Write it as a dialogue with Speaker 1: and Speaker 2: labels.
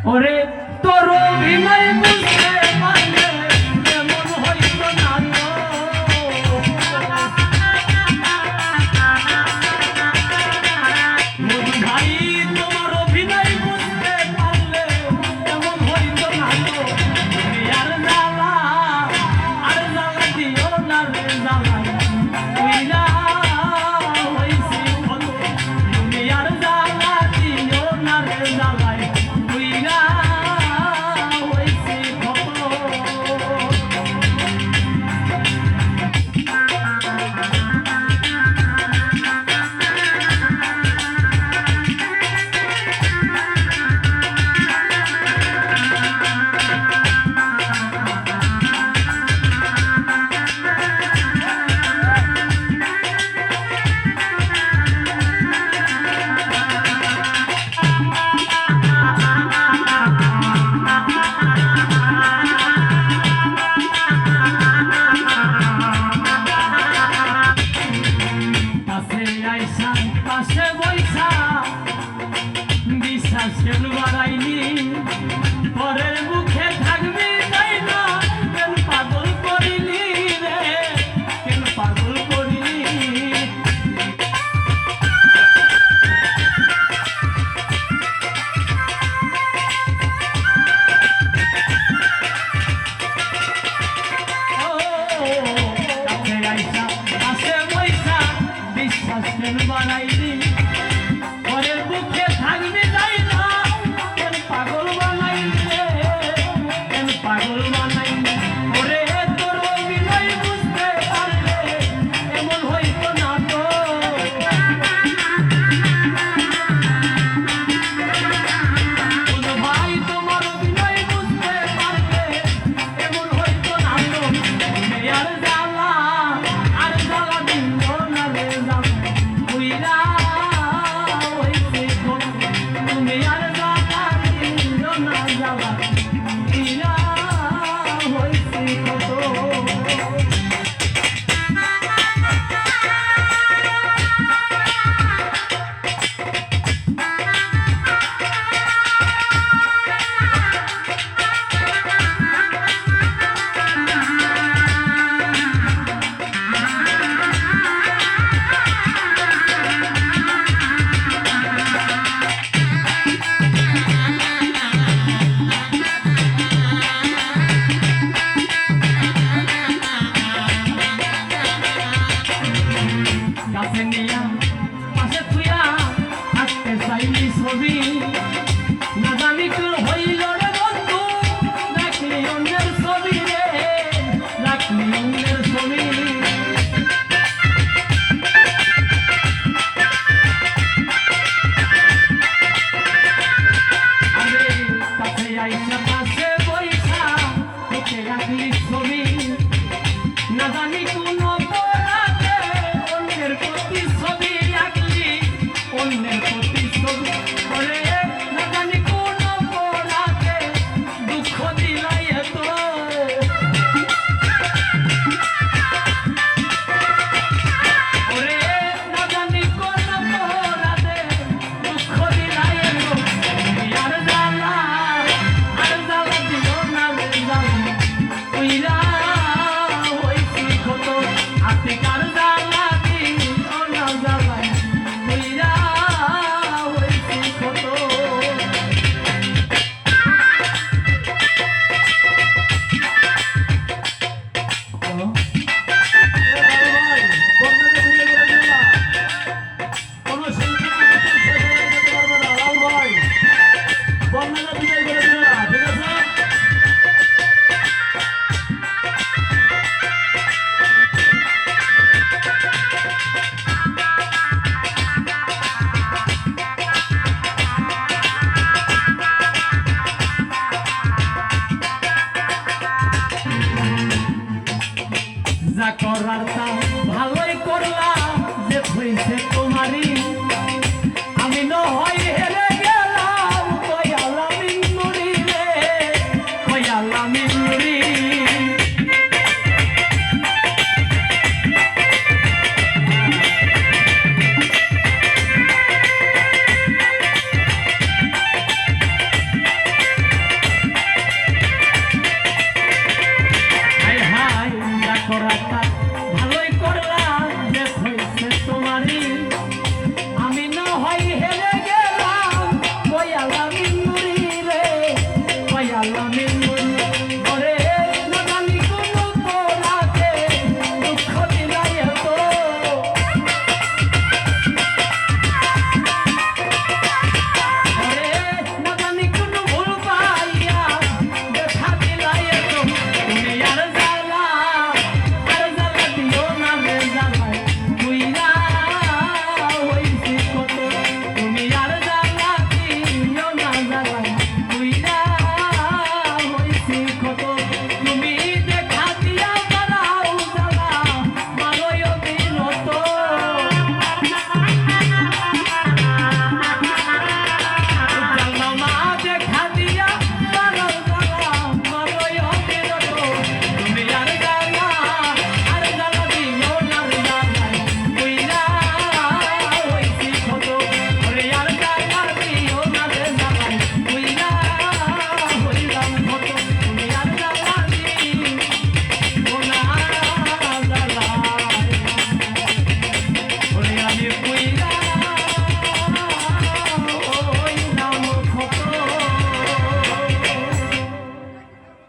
Speaker 1: ওরে তোর অভিনয় বুঝতে পারলে এমন হইত না তো ভাই, তোমার অভিনয় বুঝতে পারলে এমন হইত না তো। আর জ্বালা দিও না রে জ্বালা তুইরা হইছি কত। তুমি আর জ্বালা দিও না রে জ্বালা তুইরা হইছি কত। পাশে বৈশা বিশ্বাস কেন বাড়াইনি, পরের মুখে থাকবি তাই না। কেন পাগল করিনি রে, কেন পাগল করিনি। পাশে বৈশা বিশ্বাস কেন বাড়াইনি, পরের বুকে থাকবি তাই না। কেন পাগল বানাইনি রে, কেন পাগল বানাইনি। ওরে তোর অভিনয় বুঝতে পারলে এমন হইত না তো। ভাই, তোমার অভিনয় বুঝতে পারলে এমন হইত না তো। তুমি আর জ্বালা দিও না রে জ্বালা তুইরা হইছি কত। তুমি আর জ্বালা দিও না জ্বালা তুইরা হইছি কত। কাছে নিয়া পাশে থুইয়া থাকতে চাইলি ছবি, না জানি তোর হইল রে বন্ধু। রাখলি অন্যের ছবি রে, রাখলি অন্যের ছবি। আরে কাছে আইসা পাশে বইসা তোকে রাখলি ছবি, না জানি কোন অপরাধে অন্যের প্রতি ছবি আঁকলি, অন্যের প্রতি ছবি।